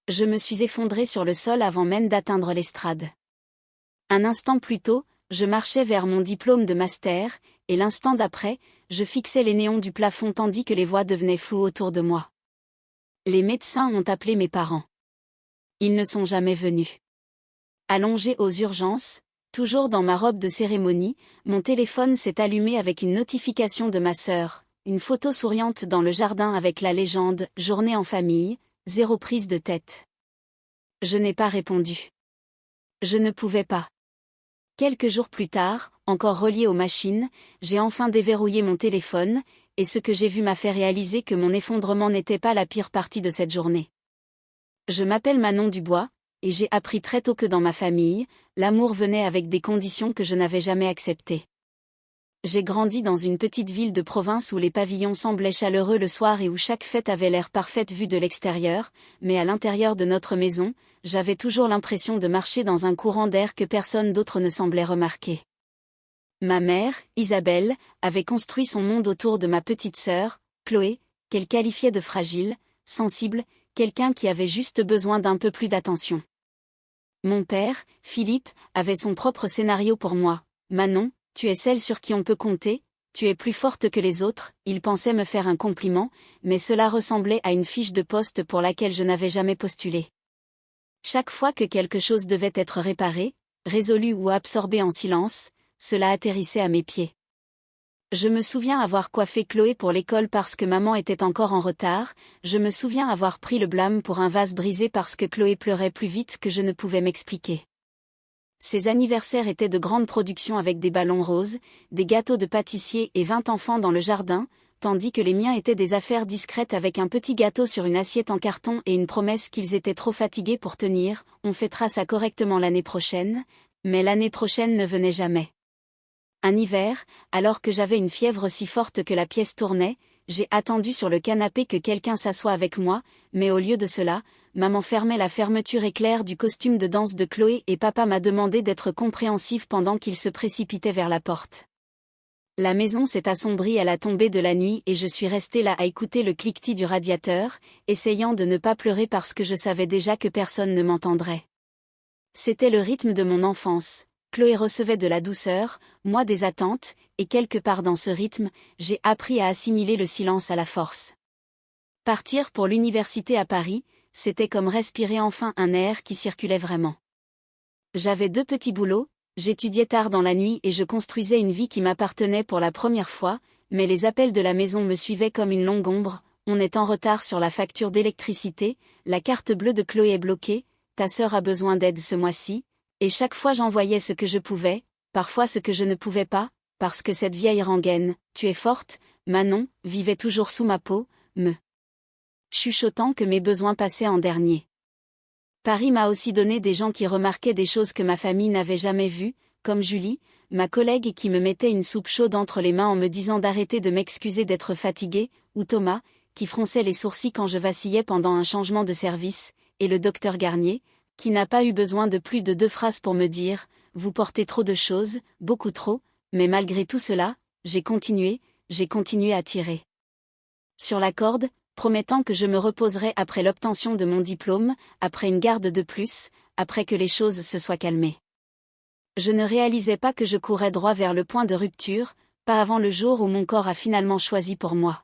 Je me suis effondrée sur le sol avant même d'atteindre l'estrade. Un instant plus tôt, je marchais vers mon diplôme de master, et l'instant d'après, je fixais les néons du plafond tandis que les voix devenaient floues autour de moi. Les médecins ont appelé mes parents. Ils ne sont jamais venus. Allongée aux urgences, toujours dans ma robe de cérémonie, mon téléphone s'est allumé avec une notification de ma sœur, une photo souriante dans le jardin avec la légende « Journée en famille », 0 prise de tête. Je n'ai pas répondu. Je ne pouvais pas. Quelques jours plus tard, encore relié aux machines, j'ai enfin déverrouillé mon téléphone, et ce que j'ai vu m'a fait réaliser que mon effondrement n'était pas la pire partie de cette journée. Je m'appelle Manon Dubois, et j'ai appris très tôt que dans ma famille, l'amour venait avec des conditions que je n'avais jamais acceptées. J'ai grandi dans une petite ville de province où les pavillons semblaient chaleureux le soir et où chaque fête avait l'air parfaite vue de l'extérieur, mais à l'intérieur de notre maison, j'avais toujours l'impression de marcher dans un courant d'air que personne d'autre ne semblait remarquer. Ma mère, Isabelle, avait construit son monde autour de ma petite sœur, Chloé, qu'elle qualifiait de fragile, sensible, quelqu'un qui avait juste besoin d'un peu plus d'attention. Mon père, Philippe, avait son propre scénario pour moi. Manon, tu es celle sur qui on peut compter, tu es plus forte que les autres, il pensait me faire un compliment, mais cela ressemblait à une fiche de poste pour laquelle je n'avais jamais postulé. Chaque fois que quelque chose devait être réparé, résolu ou absorbé en silence, cela atterrissait à mes pieds. Je me souviens avoir coiffé Chloé pour l'école parce que maman était encore en retard, je me souviens avoir pris le blâme pour un vase brisé parce que Chloé pleurait plus vite que je ne pouvais m'expliquer. Ces anniversaires étaient de grandes productions avec des ballons roses, des gâteaux de pâtissier et 20 enfants dans le jardin, tandis que les miens étaient des affaires discrètes avec un petit gâteau sur une assiette en carton et une promesse qu'ils étaient trop fatigués pour tenir, on fêtera ça correctement l'année prochaine, mais l'année prochaine ne venait jamais. Un hiver, alors que j'avais une fièvre si forte que la pièce tournait, j'ai attendu sur le canapé que quelqu'un s'assoie avec moi, mais au lieu de cela, maman fermait la fermeture éclair du costume de danse de Chloé et papa m'a demandé d'être compréhensif pendant qu'il se précipitait vers la porte. La maison s'est assombrie à la tombée de la nuit et je suis restée là à écouter le cliquetis du radiateur, essayant de ne pas pleurer parce que je savais déjà que personne ne m'entendrait. C'était le rythme de mon enfance. Chloé recevait de la douceur, moi des attentes, et quelque part dans ce rythme, j'ai appris à assimiler le silence à la force. Partir pour l'université à Paris, c'était comme respirer enfin un air qui circulait vraiment. J'avais 2 petits boulots, j'étudiais tard dans la nuit et je construisais une vie qui m'appartenait pour la première fois, mais les appels de la maison me suivaient comme une longue ombre, on est en retard sur la facture d'électricité, la carte bleue de Chloé est bloquée, ta sœur a besoin d'aide ce mois-ci. Et chaque fois j'envoyais ce que je pouvais, parfois ce que je ne pouvais pas, parce que cette vieille rengaine, tu es forte, Manon, vivait toujours sous ma peau, me chuchotant que mes besoins passaient en dernier. Paris m'a aussi donné des gens qui remarquaient des choses que ma famille n'avait jamais vues, comme Julie, ma collègue qui me mettait une soupe chaude entre les mains en me disant d'arrêter de m'excuser d'être fatiguée, ou Thomas, qui fronçait les sourcils quand je vacillais pendant un changement de service, et le docteur Garnier, qui n'a pas eu besoin de plus de 2 phrases pour me dire « Vous portez trop de choses, beaucoup trop », mais malgré tout cela, j'ai continué à tirer sur la corde, promettant que je me reposerais après l'obtention de mon diplôme, après une garde de plus, après que les choses se soient calmées. Je ne réalisais pas que je courais droit vers le point de rupture, pas avant le jour où mon corps a finalement choisi pour moi.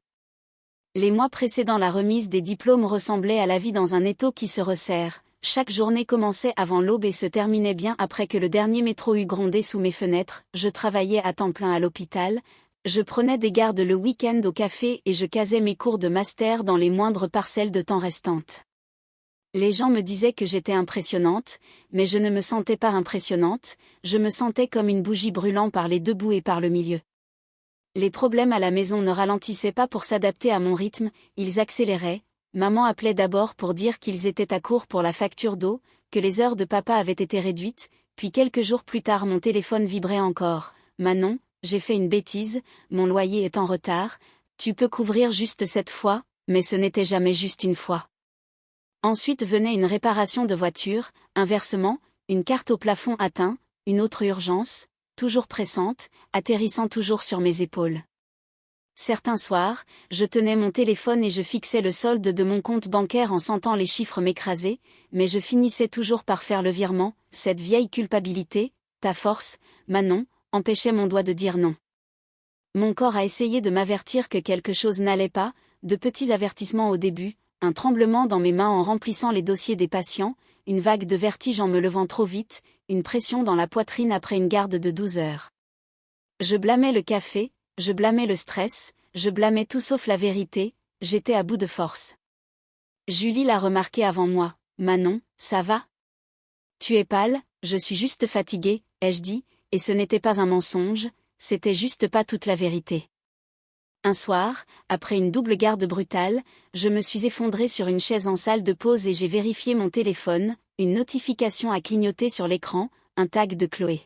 Les mois précédant la remise des diplômes ressemblaient à la vie dans un étau qui se resserre. Chaque journée commençait avant l'aube et se terminait bien après que le dernier métro eût grondé sous mes fenêtres, je travaillais à temps plein à l'hôpital, je prenais des gardes le week-end au café et je casais mes cours de master dans les moindres parcelles de temps restantes. Les gens me disaient que j'étais impressionnante, mais je ne me sentais pas impressionnante, je me sentais comme une bougie brûlant par les 2 bouts et par le milieu. Les problèmes à la maison ne ralentissaient pas pour s'adapter à mon rythme, ils accéléraient. Maman appelait d'abord pour dire qu'ils étaient à court pour la facture d'eau, que les heures de papa avaient été réduites, puis quelques jours plus tard mon téléphone vibrait encore. « Manon, j'ai fait une bêtise, mon loyer est en retard, tu peux couvrir juste cette fois », mais ce n'était jamais juste une fois. Ensuite venait une réparation de voiture, inversement, une carte au plafond atteint, une autre urgence, toujours pressante, atterrissant toujours sur mes épaules. Certains soirs, je tenais mon téléphone et je fixais le solde de mon compte bancaire en sentant les chiffres m'écraser, mais je finissais toujours par faire le virement. Cette vieille culpabilité, ta force, Manon, empêchait mon doigt de dire non. Mon corps a essayé de m'avertir que quelque chose n'allait pas, de petits avertissements au début, un tremblement dans mes mains en remplissant les dossiers des patients, une vague de vertige en me levant trop vite, une pression dans la poitrine après une garde de 12 heures. Je blâmais le café, je blâmais le stress, je blâmais tout sauf la vérité, j'étais à bout de force. Julie l'a remarqué avant moi. Manon, ça va? Tu es pâle, je suis juste fatiguée, ai-je dit, et ce n'était pas un mensonge, c'était juste pas toute la vérité. Un soir, après une double garde brutale, je me suis effondrée sur une chaise en salle de pause et j'ai vérifié mon téléphone, une notification a clignoté sur l'écran, un tag de Chloé.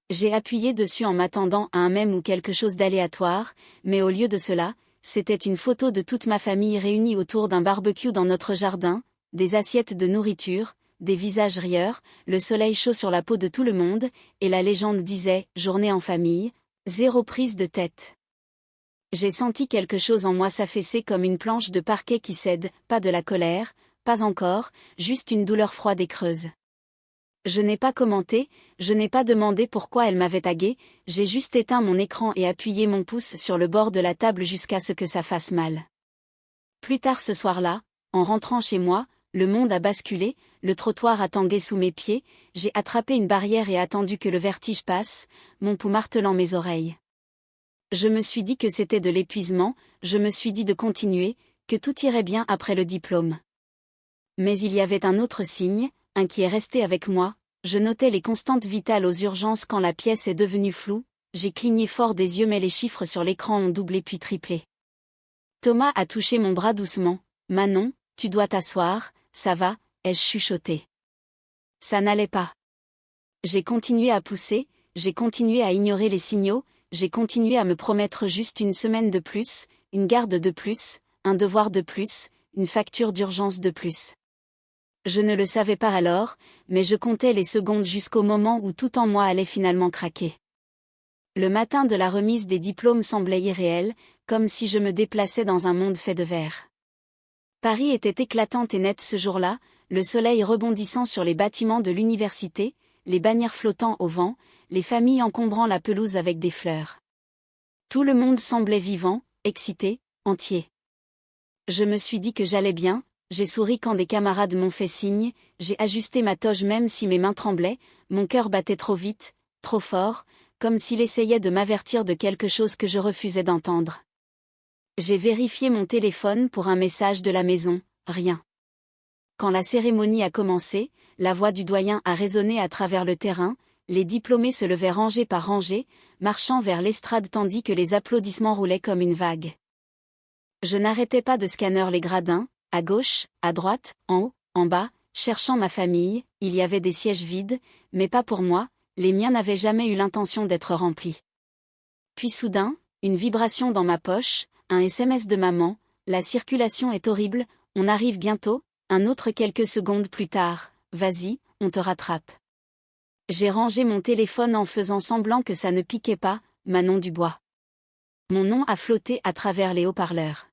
J'ai appuyé dessus en m'attendant à un mème ou quelque chose d'aléatoire, mais au lieu de cela, c'était une photo de toute ma famille réunie autour d'un barbecue dans notre jardin, des assiettes de nourriture, des visages rieurs, le soleil chaud sur la peau de tout le monde, et la légende disait « Journée en famille », zéro prise de tête. J'ai senti quelque chose en moi s'affaisser comme une planche de parquet qui cède, pas de la colère, pas encore, juste une douleur froide et creuse. Je n'ai pas commenté, je n'ai pas demandé pourquoi elle m'avait tagué, j'ai juste éteint mon écran et appuyé mon pouce sur le bord de la table jusqu'à ce que ça fasse mal. Plus tard ce soir-là, en rentrant chez moi, le monde a basculé, le trottoir a tangué sous mes pieds, j'ai attrapé une barrière et attendu que le vertige passe, mon pouls martelant mes oreilles. Je me suis dit que c'était de l'épuisement, je me suis dit de continuer, que tout irait bien après le diplôme. Mais il y avait un autre signe, un qui est resté avec moi, je notais les constantes vitales aux urgences quand la pièce est devenue floue, j'ai cligné fort des yeux mais les chiffres sur l'écran ont doublé puis triplé. Thomas a touché mon bras doucement. Manon, tu dois t'asseoir, ça va, ai-je chuchoté. Ça n'allait pas. J'ai continué à pousser, j'ai continué à ignorer les signaux, j'ai continué à me promettre juste une semaine de plus, une garde de plus, un devoir de plus, une facture d'urgence de plus. Je ne le savais pas alors, mais je comptais les secondes jusqu'au moment où tout en moi allait finalement craquer. Le matin de la remise des diplômes semblait irréel, comme si je me déplaçais dans un monde fait de verre. Paris était éclatante et nette ce jour-là, le soleil rebondissant sur les bâtiments de l'université, les bannières flottant au vent, les familles encombrant la pelouse avec des fleurs. Tout le monde semblait vivant, excité, entier. Je me suis dit que j'allais bien, j'ai souri quand des camarades m'ont fait signe, j'ai ajusté ma toge même si mes mains tremblaient, mon cœur battait trop vite, trop fort, comme s'il essayait de m'avertir de quelque chose que je refusais d'entendre. J'ai vérifié mon téléphone pour un message de la maison, rien. Quand la cérémonie a commencé, la voix du doyen a résonné à travers le terrain, les diplômés se levaient rangée par rangée, marchant vers l'estrade tandis que les applaudissements roulaient comme une vague. Je n'arrêtais pas de scanner les gradins, à gauche, à droite, en haut, en bas, cherchant ma famille, il y avait des sièges vides, mais pas pour moi, les miens n'avaient jamais eu l'intention d'être remplis. Puis soudain, une vibration dans ma poche, un SMS de maman, la circulation est horrible, on arrive bientôt, un autre quelques secondes plus tard, vas-y, on te rattrape. J'ai rangé mon téléphone en faisant semblant que ça ne piquait pas, Manon Dubois. Mon nom a flotté à travers les haut-parleurs.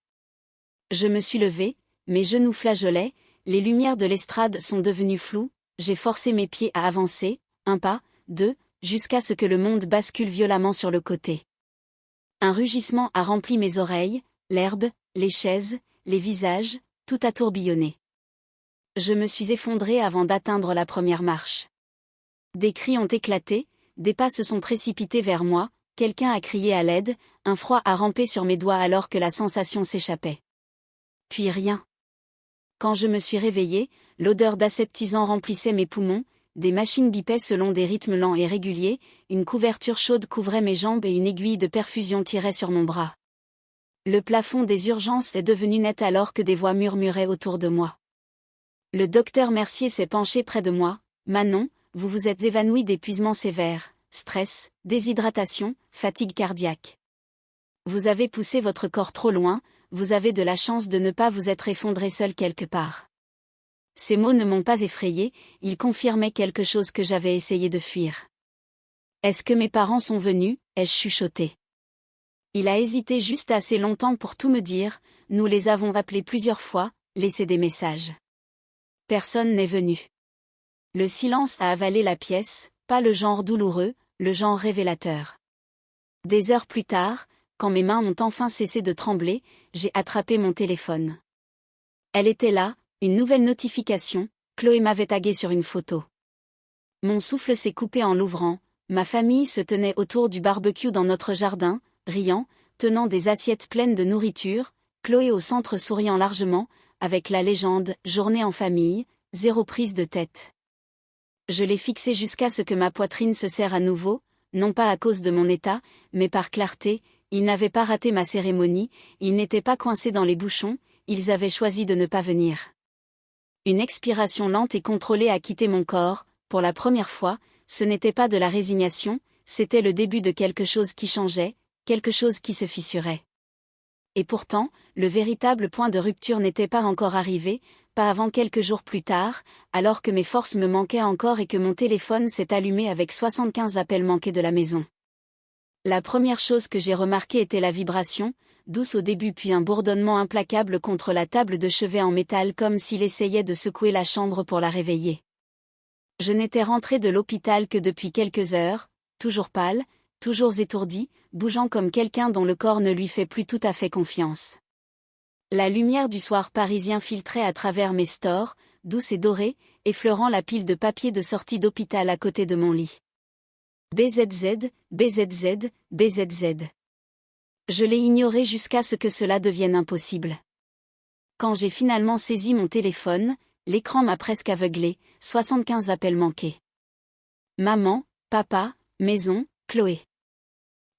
Je me suis levée, mes genoux flageolaient, les lumières de l'estrade sont devenues floues, j'ai forcé mes pieds à avancer, un pas, deux, jusqu'à ce que le monde bascule violemment sur le côté. Un rugissement a rempli mes oreilles, l'herbe, les chaises, les visages, tout a tourbillonné. Je me suis effondrée avant d'atteindre la première marche. Des cris ont éclaté, des pas se sont précipités vers moi, quelqu'un a crié à l'aide, un froid a rampé sur mes doigts alors que la sensation s'échappait. Puis rien. Quand je me suis réveillée, l'odeur d'aseptisant remplissait mes poumons, des machines bipaient selon des rythmes lents et réguliers, une couverture chaude couvrait mes jambes et une aiguille de perfusion tirait sur mon bras. Le plafond des urgences est devenu net alors que des voix murmuraient autour de moi. Le docteur Mercier s'est penché près de moi. Manon, vous vous êtes évanouie d'épuisement sévère, stress, déshydratation, fatigue cardiaque. Vous avez poussé votre corps trop loin, vous avez de la chance de ne pas vous être effondré seul quelque part. Ces mots ne m'ont pas effrayée, ils confirmaient quelque chose que j'avais essayé de fuir. Est-ce que mes parents sont venus, ai-je chuchoté. Il a hésité juste assez longtemps pour tout me dire, nous les avons appelés plusieurs fois, laissé des messages. Personne n'est venu. Le silence a avalé la pièce, pas le genre douloureux, le genre révélateur. Des heures plus tard, quand mes mains ont enfin cessé de trembler, j'ai attrapé mon téléphone. Elle était là, une nouvelle notification, Chloé m'avait tagué sur une photo. Mon souffle s'est coupé en l'ouvrant, ma famille se tenait autour du barbecue dans notre jardin, riant, tenant des assiettes pleines de nourriture, Chloé au centre souriant largement, avec la légende « Journée en famille », 0 prise de tête. Je l'ai fixé jusqu'à ce que ma poitrine se serre à nouveau, non pas à cause de mon état, mais par clarté, ils n'avaient pas raté ma cérémonie, ils n'étaient pas coincés dans les bouchons, ils avaient choisi de ne pas venir. Une expiration lente et contrôlée a quitté mon corps, pour la première fois, ce n'était pas de la résignation, c'était le début de quelque chose qui changeait, quelque chose qui se fissurait. Et pourtant, le véritable point de rupture n'était pas encore arrivé, pas avant quelques jours plus tard, alors que mes forces me manquaient encore et que mon téléphone s'est allumé avec 75 appels manqués de la maison. La première chose que j'ai remarquée était la vibration, douce au début puis un bourdonnement implacable contre la table de chevet en métal comme s'il essayait de secouer la chambre pour la réveiller. Je n'étais rentrée de l'hôpital que depuis quelques heures, toujours pâle, toujours étourdi, bougeant comme quelqu'un dont le corps ne lui fait plus tout à fait confiance. La lumière du soir parisien filtrait à travers mes stores, douce et dorée, effleurant la pile de papier de sortie d'hôpital à côté de mon lit. BZZ, BZZ, BZZ. Je l'ai ignoré jusqu'à ce que cela devienne impossible. Quand j'ai finalement saisi mon téléphone, l'écran m'a presque aveuglé, 75 appels manqués. Maman, papa, maison, Chloé.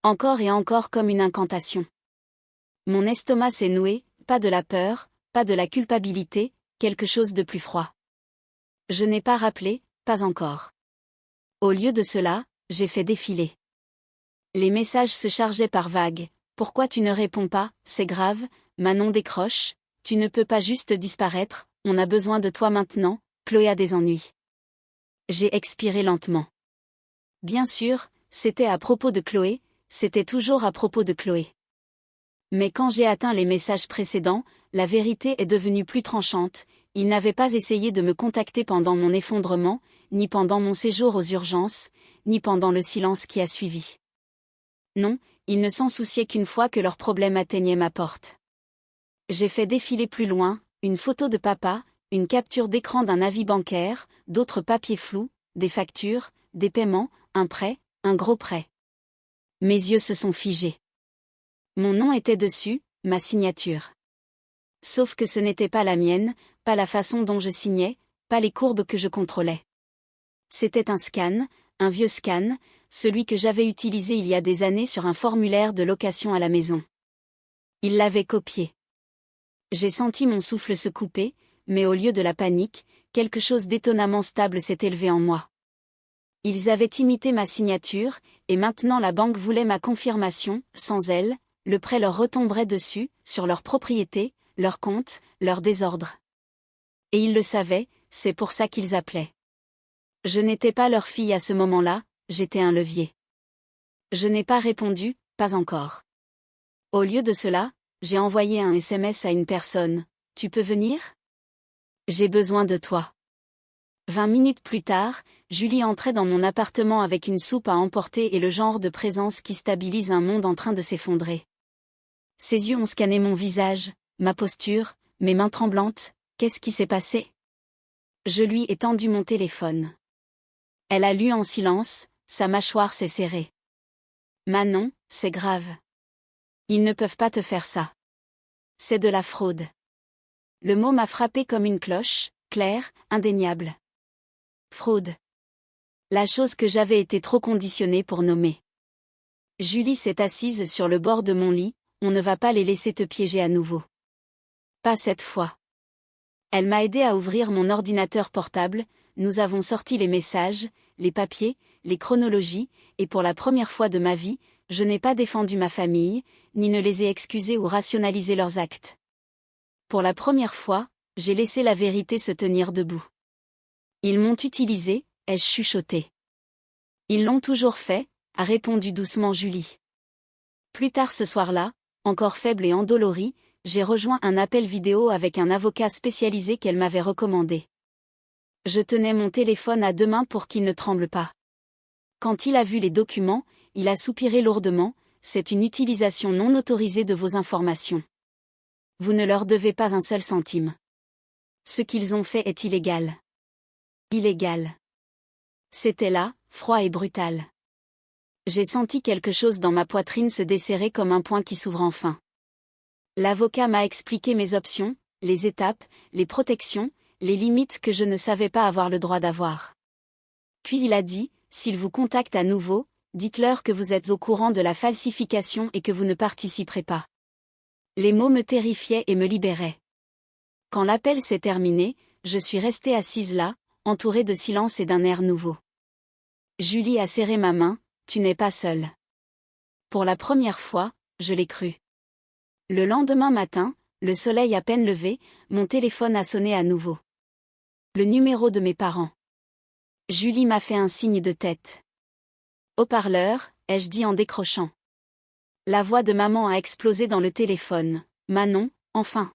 Encore et encore comme une incantation. Mon estomac s'est noué, pas de la peur, pas de la culpabilité, quelque chose de plus froid. Je n'ai pas rappelé, pas encore. Au lieu de cela, j'ai fait défiler. Les messages se chargeaient par vagues. Pourquoi tu ne réponds pas, c'est grave, Manon décroche, tu ne peux pas juste disparaître, on a besoin de toi maintenant, Chloé a des ennuis. J'ai expiré lentement. Bien sûr, c'était à propos de Chloé, c'était toujours à propos de Chloé. Mais quand j'ai atteint les messages précédents, la vérité est devenue plus tranchante, il n'avait pas essayé de me contacter pendant mon effondrement, ni pendant mon séjour aux urgences, ni pendant le silence qui a suivi. Non, il ne s'en souciait qu'une fois que leur problème atteignait ma porte. J'ai fait défiler plus loin, une photo de papa, une capture d'écran d'un avis bancaire, d'autres papiers flous, des factures, des paiements, un prêt, un gros prêt. Mes yeux se sont figés. Mon nom était dessus, ma signature. Sauf que ce n'était pas la mienne, pas la façon dont je signais, pas les courbes que je contrôlais. C'était un scan, un vieux scan, celui que j'avais utilisé il y a des années sur un formulaire de location à la maison. Il l'avait copié. J'ai senti mon souffle se couper, mais au lieu de la panique, quelque chose d'étonnamment stable s'est élevé en moi. Ils avaient imité ma signature, et maintenant la banque voulait ma confirmation, sans elle, le prêt leur retomberait dessus, sur leur propriété, leur compte, leur désordre. Et ils le savaient, c'est pour ça qu'ils appelaient. Je n'étais pas leur fille à ce moment-là, j'étais un levier. Je n'ai pas répondu, pas encore. Au lieu de cela, j'ai envoyé un SMS à une personne, « Tu peux venir ? J'ai besoin de toi. » 20 minutes plus tard, Julie entrait dans mon appartement avec une soupe à emporter et le genre de présence qui stabilise un monde en train de s'effondrer. Ses yeux ont scanné mon visage, ma posture, mes mains tremblantes, qu'est-ce qui s'est passé ? Je lui ai tendu mon téléphone. Elle a lu en silence, sa mâchoire s'est serrée. Manon, c'est grave. Ils ne peuvent pas te faire ça. C'est de la fraude. Le mot m'a frappé comme une cloche, claire, indéniable. Fraude. La chose que j'avais été trop conditionnée pour nommer. Julie s'est assise sur le bord de mon lit, on ne va pas les laisser te piéger à nouveau. Pas cette fois. Elle m'a aidé à ouvrir mon ordinateur portable, nous avons sorti les messages, les papiers, les chronologies, et pour la première fois de ma vie, je n'ai pas défendu ma famille, ni ne les ai excusés ou rationalisé leurs actes. Pour la première fois, j'ai laissé la vérité se tenir debout. Ils m'ont utilisé, ai-je chuchoté. Ils l'ont toujours fait, a répondu doucement Julie. Plus tard ce soir-là, encore faible et endolorie, j'ai rejoint un appel vidéo avec un avocat spécialisé qu'elle m'avait recommandé. Je tenais mon téléphone à 2 mains pour qu'il ne tremble pas. Quand il a vu les documents, il a soupiré lourdement, c'est une utilisation non autorisée de vos informations. Vous ne leur devez pas un seul centime. Ce qu'ils ont fait est illégal. Illégal. C'était là, froid et brutal. J'ai senti quelque chose dans ma poitrine se desserrer comme un poing qui s'ouvre enfin. L'avocat m'a expliqué mes options, les étapes, les protections, les limites que je ne savais pas avoir le droit d'avoir. Puis il a dit, s'ils vous contactent à nouveau, dites-leur que vous êtes au courant de la falsification et que vous ne participerez pas. Les mots me terrifiaient et me libéraient. Quand l'appel s'est terminé, je suis restée assise là, entourée de silence et d'un air nouveau. Julie a serré ma main, tu n'es pas seule. Pour la première fois, je l'ai cru. Le lendemain matin, le soleil à peine levé, mon téléphone a sonné à nouveau. Le numéro de mes parents. Julie m'a fait un signe de tête. Haut-parleur, ai-je dit en décrochant. La voix de maman a explosé dans le téléphone. Manon, enfin.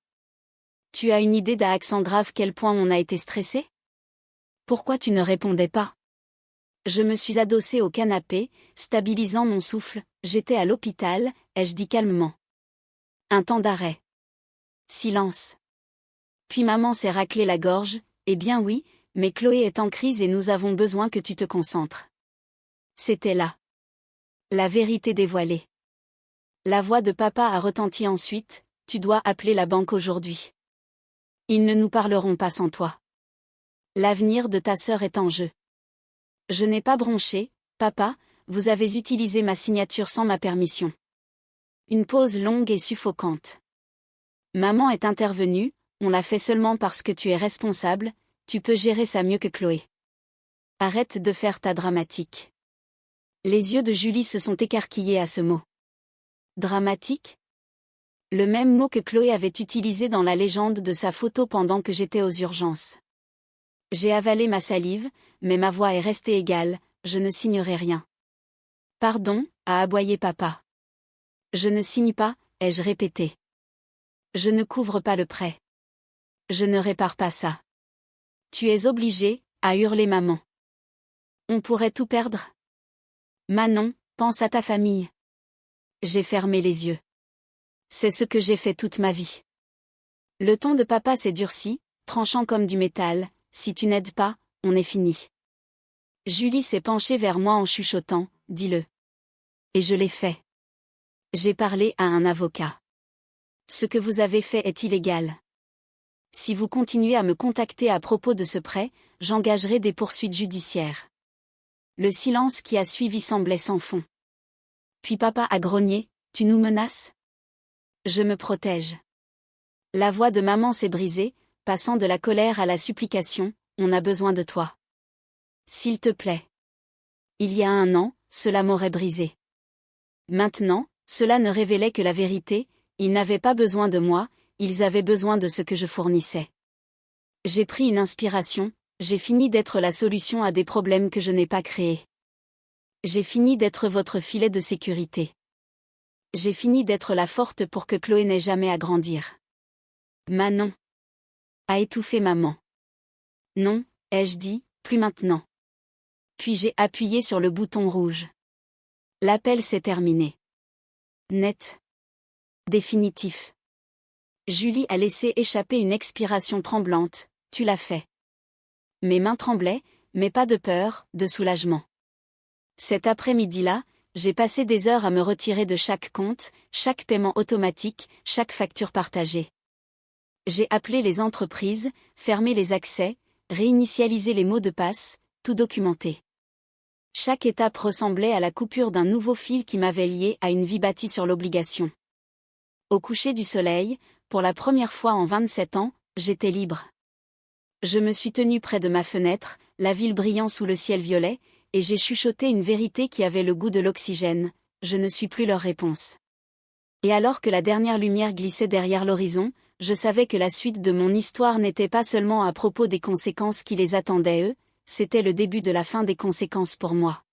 Tu as une idée d'à accent grave quel point on a été stressé? Pourquoi tu ne répondais pas? Je me suis adossée au canapé, stabilisant mon souffle. J'étais à l'hôpital, ai-je dit calmement. Un temps d'arrêt. Silence. Puis maman s'est raclé la gorge. Eh bien oui, mais Chloé est en crise et nous avons besoin que tu te concentres. C'était là. La vérité dévoilée. La voix de papa a retenti ensuite, tu dois appeler la banque aujourd'hui. Ils ne nous parleront pas sans toi. L'avenir de ta sœur est en jeu. Je n'ai pas bronché, papa, vous avez utilisé ma signature sans ma permission. Une pause longue et suffocante. Maman est intervenue, on l'a fait seulement parce que tu es responsable, tu peux gérer ça mieux que Chloé. Arrête de faire ta dramatique. Les yeux de Julie se sont écarquillés à ce mot. Dramatique? Le même mot que Chloé avait utilisé dans la légende de sa photo pendant que j'étais aux urgences. J'ai avalé ma salive, mais ma voix est restée égale, je ne signerai rien. Pardon, a aboyé papa. Je ne signe pas, ai-je répété. Je ne couvre pas le prêt. Je ne répare pas ça. Tu es obligé, a hurlé maman. On pourrait tout perdre. Manon, pense à ta famille. J'ai fermé les yeux. C'est ce que j'ai fait toute ma vie. Le ton de papa s'est durci, tranchant comme du métal, si tu n'aides pas, on est fini. Julie s'est penchée vers moi en chuchotant, dis-le. Et je l'ai fait. J'ai parlé à un avocat. Ce que vous avez fait est illégal. Si vous continuez à me contacter à propos de ce prêt, j'engagerai des poursuites judiciaires. Le silence qui a suivi semblait sans fond. Puis papa a grogné, tu nous menaces? Je me protège. La voix de maman s'est brisée, passant de la colère à la supplication, on a besoin de toi. S'il te plaît. Il y a 1 an, cela m'aurait brisé. Maintenant, cela ne révélait que la vérité, ils n'avaient pas besoin de moi, ils avaient besoin de ce que je fournissais. J'ai pris une inspiration, j'ai fini d'être la solution à des problèmes que je n'ai pas créés. J'ai fini d'être votre filet de sécurité. J'ai fini d'être la forte pour que Chloé n'ait jamais à grandir. Manon. A étouffé maman. Non, ai-je dit, plus maintenant. Puis j'ai appuyé sur le bouton rouge. L'appel s'est terminé. Net. Définitif. Julie a laissé échapper une expiration tremblante, tu l'as fait. Mes mains tremblaient, mais pas de peur, de soulagement. Cet après-midi-là, j'ai passé des heures à me retirer de chaque compte, chaque paiement automatique, chaque facture partagée. J'ai appelé les entreprises, fermé les accès, réinitialisé les mots de passe, tout documenté. Chaque étape ressemblait à la coupure d'un nouveau fil qui m'avait lié à une vie bâtie sur l'obligation. Au coucher du soleil, pour la première fois en 27 ans, j'étais libre. Je me suis tenue près de ma fenêtre, la ville brillant sous le ciel violet, et j'ai chuchoté une vérité qui avait le goût de l'oxygène, je ne suis plus leur réponse. Et alors que la dernière lumière glissait derrière l'horizon, je savais que la suite de mon histoire n'était pas seulement à propos des conséquences qui les attendaient eux, c'était le début de la fin des conséquences pour moi.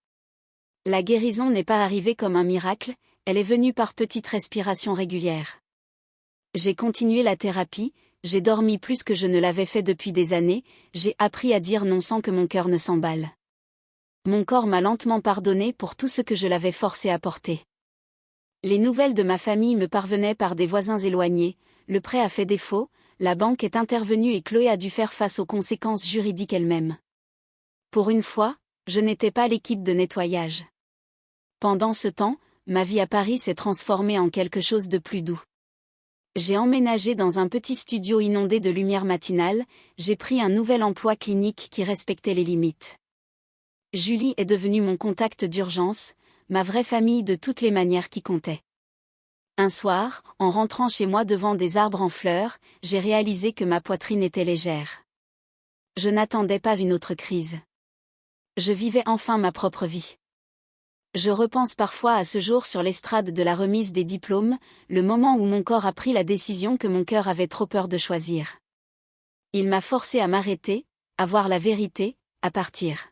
La guérison n'est pas arrivée comme un miracle, Elle est venue par petites respirations régulières. J'ai continué la thérapie, j'ai dormi plus que je ne l'avais fait depuis des années, j'ai appris à dire non sans que mon cœur ne s'emballe. Mon corps m'a lentement pardonné pour tout ce que je l'avais forcé à porter. Les nouvelles de ma famille me parvenaient par des voisins éloignés, le prêt a fait défaut, la banque est intervenue et Chloé a dû faire face aux conséquences juridiques elle-même. Pour une fois, je n'étais pas l'équipe de nettoyage. Pendant ce temps, ma vie à Paris s'est transformée en quelque chose de plus doux. J'ai emménagé dans un petit studio inondé de lumière matinale, j'ai pris un nouvel emploi clinique qui respectait les limites. Julie est devenue mon contact d'urgence, ma vraie famille de toutes les manières qui comptaient. Un soir, en rentrant chez moi devant des arbres en fleurs, j'ai réalisé que ma poitrine était légère. Je n'attendais pas une autre crise. Je vivais enfin ma propre vie. Je repense parfois à ce jour sur l'estrade de la remise des diplômes, le moment où mon corps a pris la décision que mon cœur avait trop peur de choisir. Il m'a forcé à m'arrêter, à voir la vérité, à partir.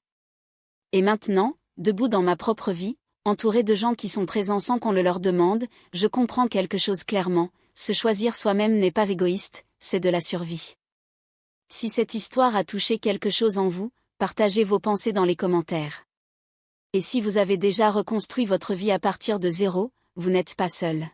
Et maintenant, debout dans ma propre vie, entouré de gens qui sont présents sans qu'on le leur demande, je comprends quelque chose clairement, se choisir soi-même n'est pas égoïste, c'est de la survie. Si cette histoire a touché quelque chose en vous, partagez vos pensées dans les commentaires. Et si vous avez déjà reconstruit votre vie à partir de zéro, vous n'êtes pas seul.